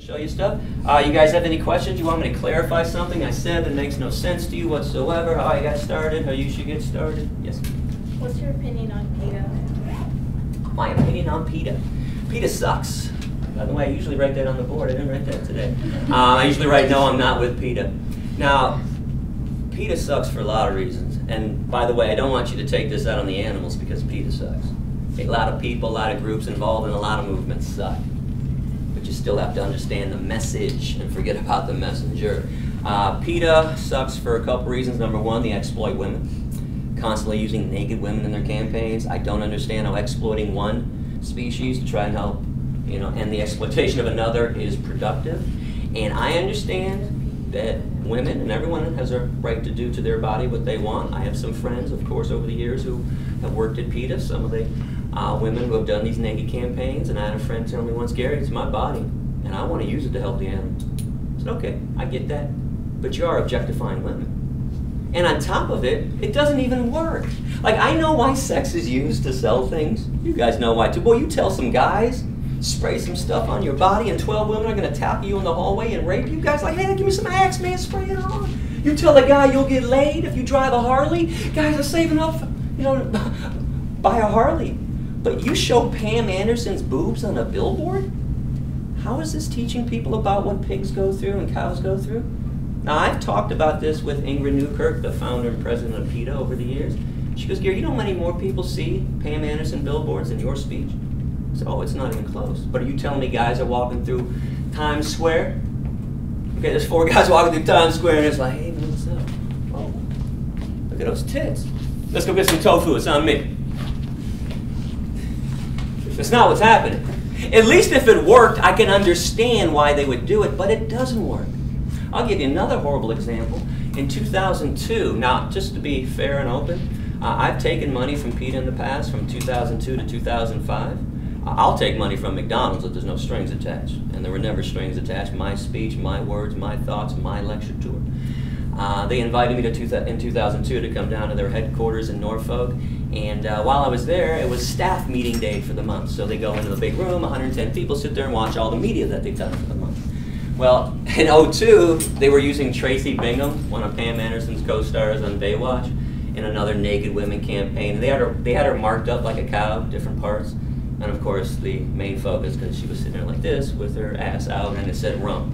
show you stuff. You guys have any questions? You want me to clarify something I said that makes no sense to you whatsoever? How I got started? How you should get started? Yes? What's your opinion on Peta? My opinion on Peta? Peta sucks. By the way, I usually write that on the board. I didn't write that today. I usually write, no, I'm not with Peta. Now, Peta sucks for a lot of reasons. And by the way, I don't want you to take this out on the animals because Peta sucks. A lot of people, a lot of groups involved in a lot of movements suck. But you still have to understand the message and forget about the messenger. Peta sucks for a couple reasons. Number one, they exploit women. Constantly using naked women in their campaigns. I don't understand how exploiting one species to try and help, end the exploitation of another is productive. And I understand that women and everyone has a right to do to their body what they want. I have some friends, of course, over the years who have worked at Peta, some of the women who have done these naked campaigns, and I had a friend tell me once, Gary, it's my body, and I want to use it to help the animals. I said, okay, I get that, but you are objectifying women. And on top of it, it doesn't even work. Like, I know why sex is used to sell things. You guys know why too. Boy, you tell some guys, spray some stuff on your body, and 12 women are going to tap you in the hallway and rape you. Guys like, hey, give me some Axe, man, spray it on. You tell a guy you'll get laid if you drive a Harley. Guys are saving up, buy a Harley. But you show Pam Anderson's boobs on a billboard? How is this teaching people about what pigs go through and cows go through? Now, I've talked about this with Ingrid Newkirk, the founder and president of Peta, over the years. She goes, Gary, you know how many more people see Pam Anderson billboards than your speech? I said, oh, it's not even close. But are you telling me guys are walking through Times Square? Okay, there's 4 guys walking through Times Square, and it's like, hey, what's up? Oh, look at those tits. Let's go get some tofu. It's on me. That's not what's happening. At least if it worked, I can understand why they would do it, but it doesn't work. I'll give you another horrible example. In 2002, now just to be fair and open, I've taken money from Peta in the past, from 2002 to 2005. I'll take money from McDonald's if there's no strings attached. And there were never strings attached. My speech, my words, my thoughts, my lecture tour. They invited me in 2002 to come down to their headquarters in Norfolk. And while I was there, it was staff meeting day for the month. So they go into the big room, 110 people sit there and watch all the media that they've done for the month. Well, in 2002, they were using Tracy Bingham, one of Pam Anderson's co-stars on Baywatch, in another naked women campaign. And they had her marked up like a cow, different parts. And of course, the main focus, because she was sitting there like this with her ass out, and it said rump.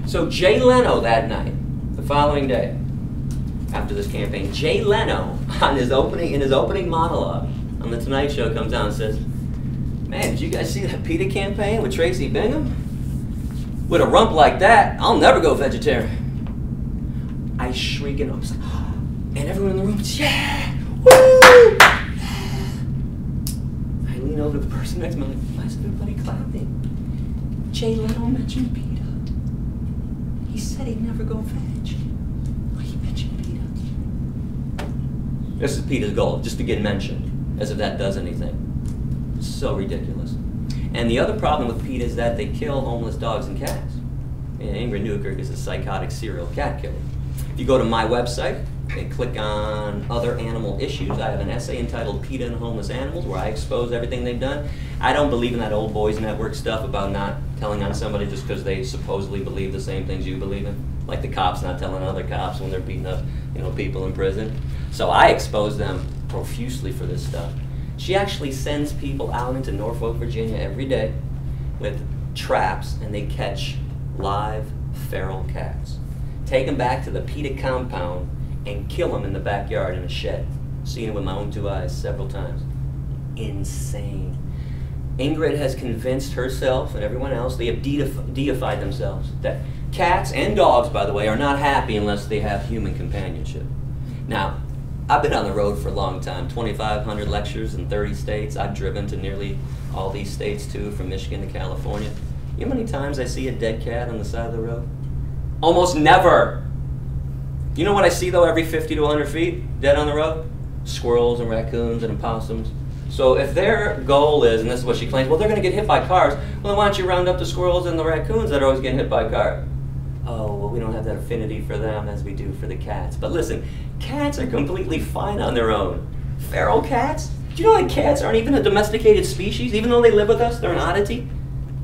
So Jay Leno that night, the following day, after this campaign, Jay Leno, in his opening monologue on The Tonight Show, comes out and says, man, did you guys see that Peta campaign with Tracy Bingham? With a rump like that, I'll never go vegetarian. I shriek and I was like, oh, and everyone in the room is, yeah, woo! I lean over to the person next to me, like, why is everybody clapping? Jay Leno mentioned Peta. He said he'd never go veg. This is Peta's goal, just to get mentioned, as if that does anything. So ridiculous. And the other problem with Peta is that they kill homeless dogs and cats. And Ingrid Newkirk is a psychotic serial cat killer. If you go to my website and click on other animal issues, I have an essay entitled Peta and Homeless Animals, where I expose everything they've done. I don't believe in that old boys network stuff about not telling on somebody just because they supposedly believe the same things you believe in. Like the cops not telling other cops when they're beating up, people in prison. So I expose them profusely for this stuff. She actually sends people out into Norfolk, Virginia every day with traps, and they catch live feral cats. Take them back to the Peta compound and kill them in the backyard in a shed. Seen it with my own 2 eyes several times. Insane. Ingrid has convinced herself and everyone else, they have deified themselves, that cats and dogs, by the way, are not happy unless they have human companionship. Now, I've been on the road for a long time, 2,500 lectures in 30 states. I've driven to nearly all these states too, from Michigan to California. You know how many times I see a dead cat on the side of the road? Almost never. You know what I see though every 50 to 100 feet, dead on the road? Squirrels and raccoons and opossums. So if their goal is, and this is what she claims, well, they're going to get hit by cars, well, then why don't you round up the squirrels and the raccoons that are always getting hit by cars? Oh, well, we don't have that affinity for them as we do for the cats. But listen, cats are completely fine on their own. Feral cats? Do you know that cats aren't even a domesticated species? Even though they live with us, they're an oddity.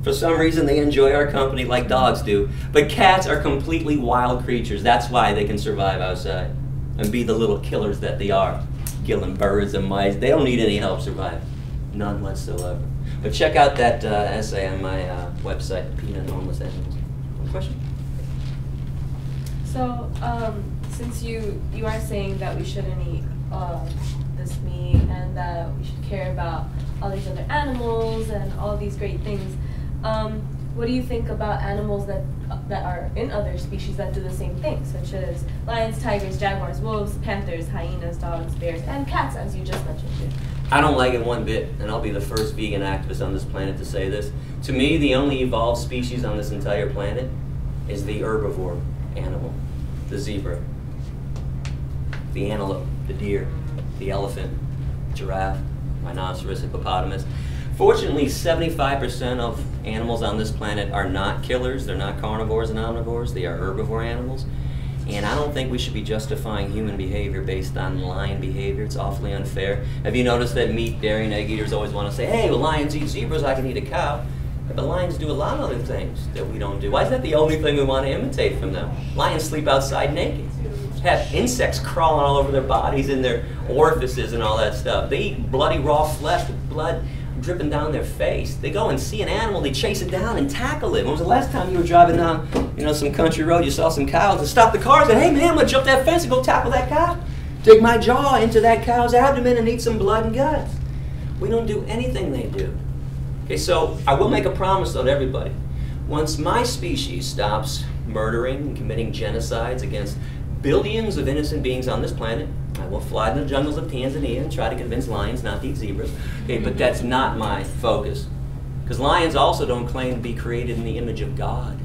For some reason, they enjoy our company like dogs do. But cats are completely wild creatures. That's why they can survive outside and be the little killers that they are, killing birds and mice. They don't need any help surviving. None whatsoever. But check out that essay on my website, PETA and Homeless Animals. One question? So, since you are saying that we shouldn't eat this meat and that we should care about all these other animals and all these great things, what do you think about animals that are in other species that do the same thing, such as lions, tigers, jaguars, wolves, panthers, hyenas, dogs, bears, and cats, as you just mentioned too? I don't like it one bit, and I'll be the first vegan activist on this planet to say this. To me, the only evolved species on this entire planet is the herbivore animal, the zebra, the antelope, the deer, the elephant, giraffe, rhinoceros, hippopotamus. Fortunately, 75% of animals on this planet are not killers. They're not carnivores and omnivores. They are herbivore animals. And I don't think we should be justifying human behavior based on lion behavior. It's awfully unfair. Have you noticed that meat, dairy, and egg eaters always want to say, hey, well, lions eat zebras, I can eat a cow. But lions do a lot of other things that we don't do. Why is that the only thing we want to imitate from them? Lions sleep outside naked, have insects crawling all over their bodies and their orifices and all that stuff. They eat bloody raw flesh with blood dripping down their face. They go and see an animal, they chase it down and tackle it. When was the last time you were driving down, some country road, you saw some cows and stopped the car and said, hey man, I'm gonna jump that fence and go tackle that cow. Dig my jaw into that cow's abdomen and eat some blood and guts. We don't do anything they do. Okay, so I will make a promise though to everybody. Once my species stops murdering and committing genocides against billions of innocent beings on this planet, I will fly to the jungles of Tanzania and try to convince lions not to eat zebras. Okay, but that's not my focus. Because lions also don't claim to be created in the image of God.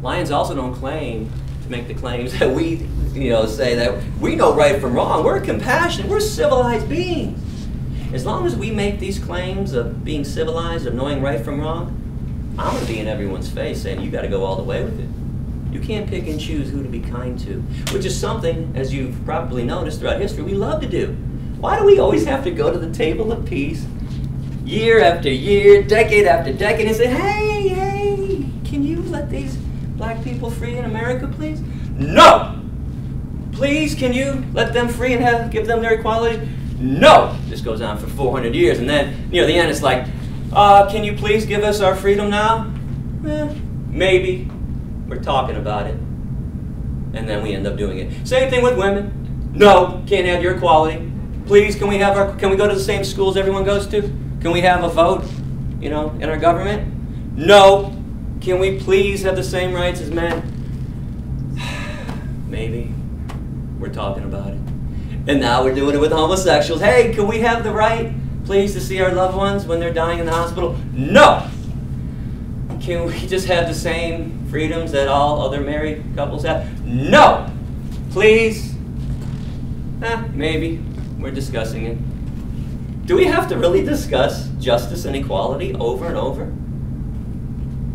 Lions also don't claim to make the claims that we, say that we know right from wrong. We're compassionate. We're civilized beings. As long as we make these claims of being civilized, of knowing right from wrong, I'm going to be in everyone's face saying, you got to go all the way with it. You can't pick and choose who to be kind to, which is something, as you've probably noticed throughout history, we love to do. Why do we always have to go to the table of peace year after year, decade after decade, and say, hey, can you let these black people free in America, please? No! Please, can you let them free and give them their equality? No! This goes on for 400 years, and then, the end it's like, can you please give us our freedom now? Maybe. We're talking about it, and then we end up doing it. Same thing with women. No, can't have your equality. Please, can we go to the same schools everyone goes to? Can we have a vote, in our government? No. Can we please have the same rights as men? Maybe. We're talking about it. And now we're doing it with homosexuals. Hey, can we have the right, please, to see our loved ones when they're dying in the hospital? No. Can we just have the same freedoms that all other married couples have? No! Please? Maybe. We're discussing it. Do we have to really discuss justice and equality over and over?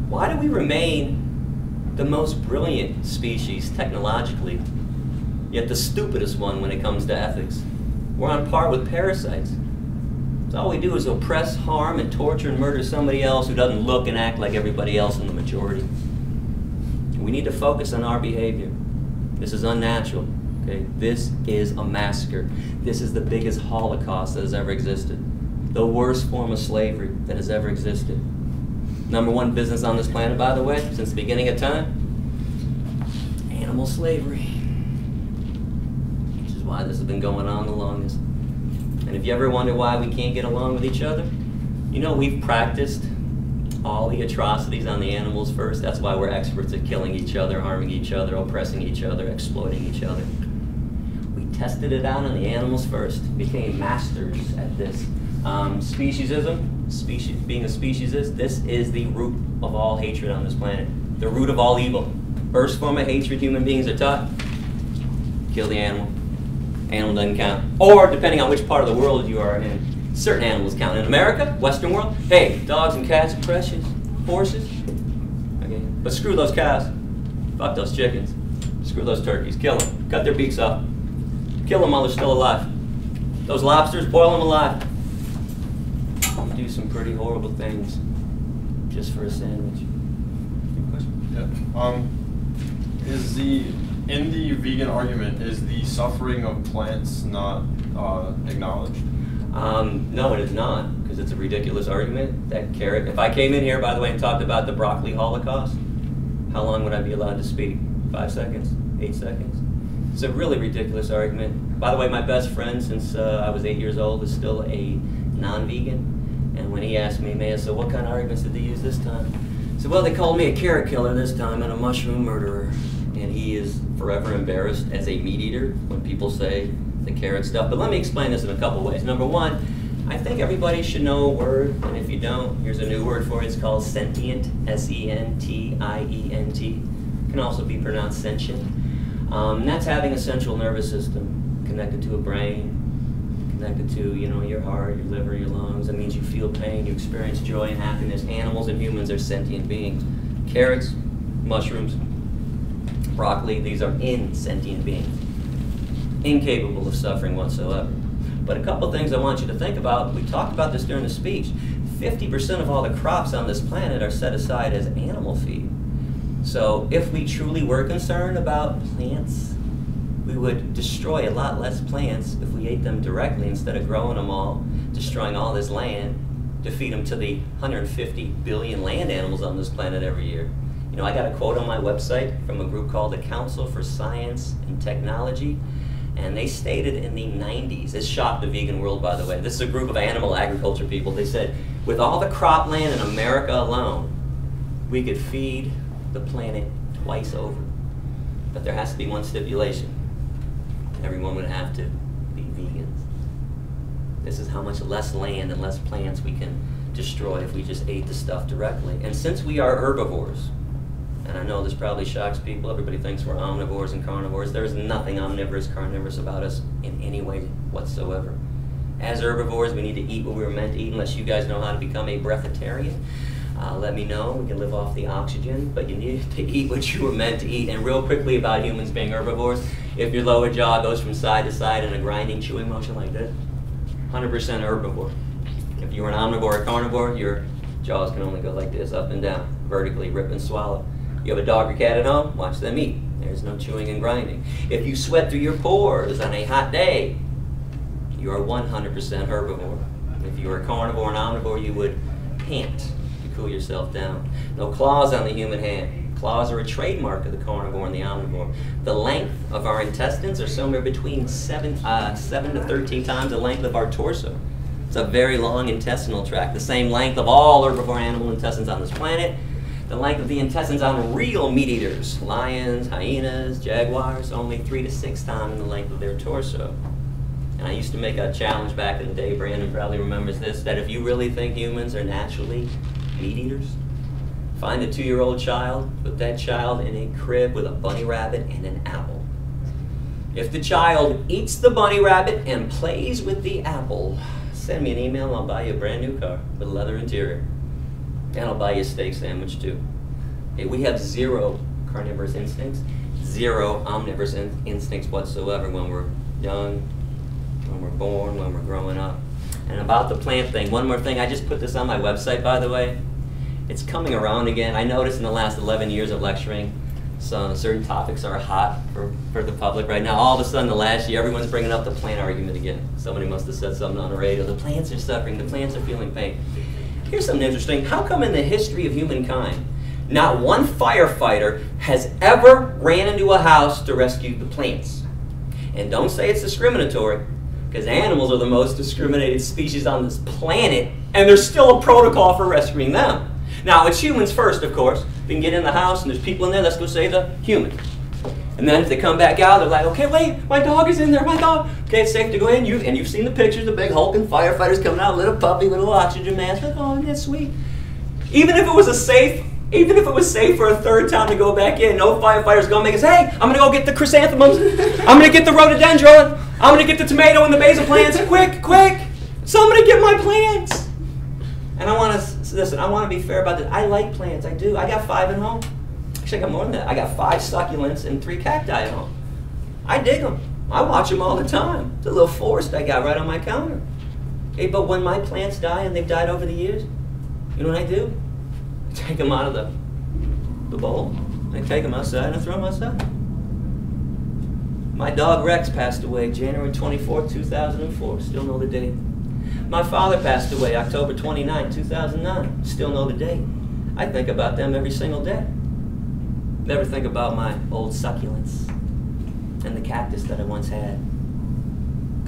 Why do we remain the most brilliant species technologically, yet the stupidest one when it comes to ethics? We're on par with parasites. All we do is oppress, harm, and torture and murder somebody else who doesn't look and act like everybody else in the majority. We need to focus on our behavior. This is unnatural. Okay? This is a massacre. This is the biggest Holocaust that has ever existed. The worst form of slavery that has ever existed. #1 business on this planet, by the way, since the beginning of time, animal slavery. Which is why this has been going on the longest. And if you ever wonder why we can't get along with each other, we've practiced all the atrocities on the animals first. That's why we're experts at killing each other, harming each other, oppressing each other, exploiting each other. We tested it out on the animals first, became masters at this. Speciesism, being a speciesist, this is the root of all hatred on this planet. The root of all evil. First form of hatred human beings are taught, kill the animal. Animal doesn't count. Or, depending on which part of the world you are in, certain animals count. In America, Western world, hey, dogs and cats are precious. Horses, okay, but screw those cows. Fuck those chickens. Screw those turkeys. Kill them. Cut their beaks off. Kill them while they're still alive. Those lobsters, boil them alive. You do some pretty horrible things. just for a sandwich. Good question. Yeah. In the vegan argument, is the suffering of plants not acknowledged? No, it is not, because it's a ridiculous argument. That carrot. If I came in here, by the way, and talked about the broccoli holocaust, how long would I be allowed to speak? 5 seconds? 8 seconds? It's a really ridiculous argument. By the way, my best friend since I was 8 years old is still a non-vegan. And when he asked me, man, so what kind of arguments did they use this time? I said, well, they called me a carrot killer this time and a mushroom murderer. And he is forever embarrassed as a meat eater when people say the carrot stuff. But let me explain this in a couple ways. Number one, I think everybody should know a word, and if you don't, here's a new word for it. It's called sentient, S-E-N-T-I-E-N-T. It can also be pronounced sentient. And that's having a central nervous system connected to a brain, connected to, you know, your heart, your liver, your lungs. That means you feel pain, you experience joy and happiness. Animals and humans are sentient beings. Carrots, mushrooms, broccoli, these are insentient beings, incapable of suffering whatsoever. But a couple things I want you to think about. We talked about this during the speech. 50% of all the crops on this planet are set aside as animal feed. So if we truly were concerned about plants, we would destroy a lot less plants if we ate them directly instead of growing them all, destroying all this land to feed them to the 150 billion land animals on this planet every year. You know, I got a quote on my website from a group called the Council for Science and Technology. And they stated in the 90s, it shocked the vegan world, by the way. This is a group of animal agriculture people. They said, with all the cropland in America alone, we could feed the planet twice over. But there has to be one stipulation. Everyone would have to be vegans. This is how much less land and less plants we can destroy if we just ate the stuff directly. And since we are herbivores, and I know this probably shocks people, everybody thinks we're omnivores and carnivores. There's nothing omnivorous, carnivorous about us in any way whatsoever. As herbivores, we need to eat what we were meant to eat, unless you guys know how to become a breatharian. Let me know, we can live off the oxygen, but you need to eat what you were meant to eat. And real quickly about humans being herbivores, if your lower jaw goes from side to side in a grinding, chewing motion like this, 100% herbivore. If you were an omnivore or carnivore, your jaws can only go like this, up and down, vertically, rip and swallow. You have a dog or cat at home, watch them eat. There's no chewing and grinding. If you sweat through your pores on a hot day, you are 100% herbivore. If you were a carnivore and omnivore, you would pant to cool yourself down. No claws on the human hand. Claws are a trademark of the carnivore and the omnivore. The length of our intestines are somewhere between 7 to 13 times the length of our torso. It's a very long intestinal tract, the same length of all herbivore animal intestines on this planet. The length of the intestines on real meat eaters, lions, hyenas, jaguars, only 3 to 6 times the length of their torso. And I used to make a challenge back in the day, Brandon probably remembers this, that if you really think humans are naturally meat eaters, find a 2-year-old child, put that child in a crib with a bunny rabbit and an apple. If the child eats the bunny rabbit and plays with the apple, send me an email and I'll buy you a brand new car with a leather interior. And I'll buy you a steak sandwich too. Okay, we have 0 carnivorous instincts, 0 omnivorous instincts whatsoever when we're young, when we're born, when we're growing up. And about the plant thing, one more thing, I just put this on my website, by the way. It's coming around again. I noticed in the last 11 years of lecturing, certain topics are hot for the public right now. All of a sudden, the last year, everyone's bringing up the plant argument again. Somebody must have said something on the radio. The plants are suffering, the plants are feeling pain. Here's something interesting. How come in the history of humankind, not one firefighter has ever ran into a house to rescue the plants? And don't say it's discriminatory, because animals are the most discriminated species on this planet, and there's still a protocol for rescuing them. Now, it's humans first, of course. We can get in the house, and there's people in there, let's go save the human. And then if they come back out, they're like, okay, wait, my dog is in there, my dog. Okay, it's safe to go in. And you've seen the pictures, the big hulking firefighters coming out, little puppy, little oxygen mask. Oh, that's sweet. Even if it was safe for a 3rd time to go back in, no firefighter's gonna make us, hey, I'm gonna go get the chrysanthemums. I'm gonna get the rhododendron. I'm gonna get the tomato and the basil plants. Quick, quick. Somebody get my plants. And I wanna, listen, I wanna be fair about this. I like plants, I do. I got 5 at home. Actually, I got more than that. I got 5 succulents and 3 cacti at home. I dig them. I watch them all the time. It's a little forest I got right on my counter. Hey, but when my plants die, and they've died over the years, you know what I do? I take them out of the bowl. I take them outside and I throw them outside. My dog Rex passed away January 24, 2004. Still know the date. My father passed away October 29, 2009. Still know the date. I think about them every single day. Never think about my old succulents and the cactus that I once had.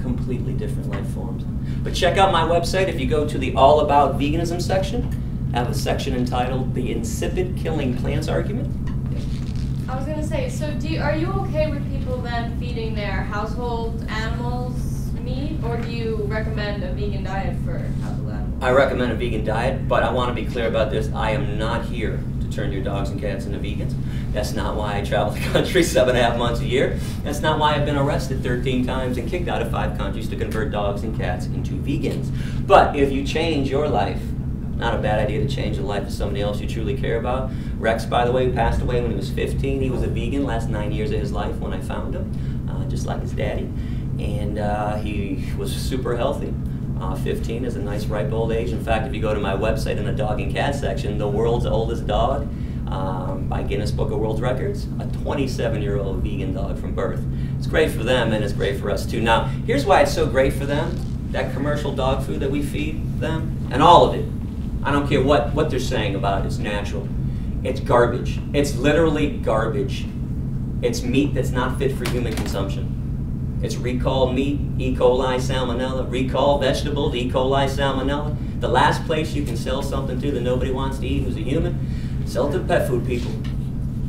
Completely different life forms. But check out my website. If you go to the All About Veganism section, I have a section entitled The Insipid Killing Plants Argument. I was going to say, so are you okay with people then feeding their household animals meat, or do you recommend a vegan diet for household animals? I recommend a vegan diet, but I want to be clear about this. I am not here to turn your dogs and cats into vegans. That's not why I travel the country 7.5 months a year. That's not why I've been arrested 13 times and kicked out of 5 countries to convert dogs and cats into vegans. But if you change your life, not a bad idea to change the life of somebody else you truly care about. Rex, by the way, passed away when he was 15. He was a vegan last 9 years of his life when I found him, just like his daddy. And he was super healthy. 15 is a nice ripe old age. In fact, if you go to my website in the dog and cat section, the world's oldest dog by Guinness Book of World Records, a 27-year-old vegan dog from birth. It's great for them and it's great for us too. Now, here's why it's so great for them. That commercial dog food that we feed them, and all of it, I don't care what they're saying about it, it's natural. It's garbage. It's literally garbage. It's meat that's not fit for human consumption. It's recalled meat, E. coli, salmonella. Recalled vegetables, E. coli, salmonella. The last place you can sell something to that nobody wants to eat who's a human, sell it to the pet food people.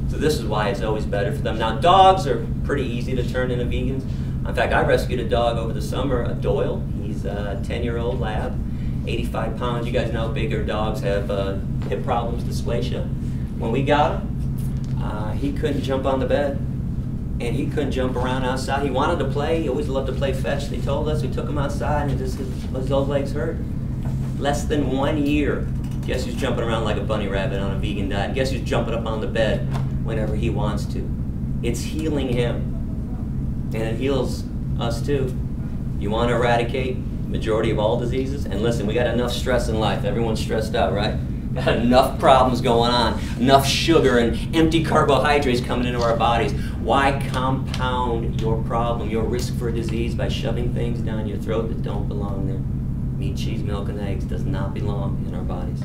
So this is why it's always better for them. Now, dogs are pretty easy to turn into vegans. In fact, I rescued a dog over the summer, a Doyle. He's a 10-year-old lab. 85 pounds. You guys know bigger dogs have hip problems, dysplasia. When we got him, he couldn't jump on the bed, and he couldn't jump around outside. He wanted to play. He always loved to play fetch. They told us. We took him outside, and his old legs hurt. Less than 1 year. Guess who's jumping around like a bunny rabbit on a vegan diet? Guess who's jumping up on the bed whenever he wants to? It's healing him, and it heals us too. You want to eradicate majority of all diseases? And listen, we got enough stress in life. Everyone's stressed out, right? Got enough problems going on, enough sugar and empty carbohydrates coming into our bodies. Why compound your problem, your risk for disease, by shoving things down your throat that don't belong there? Meat, cheese, milk, and eggs does not belong in our bodies.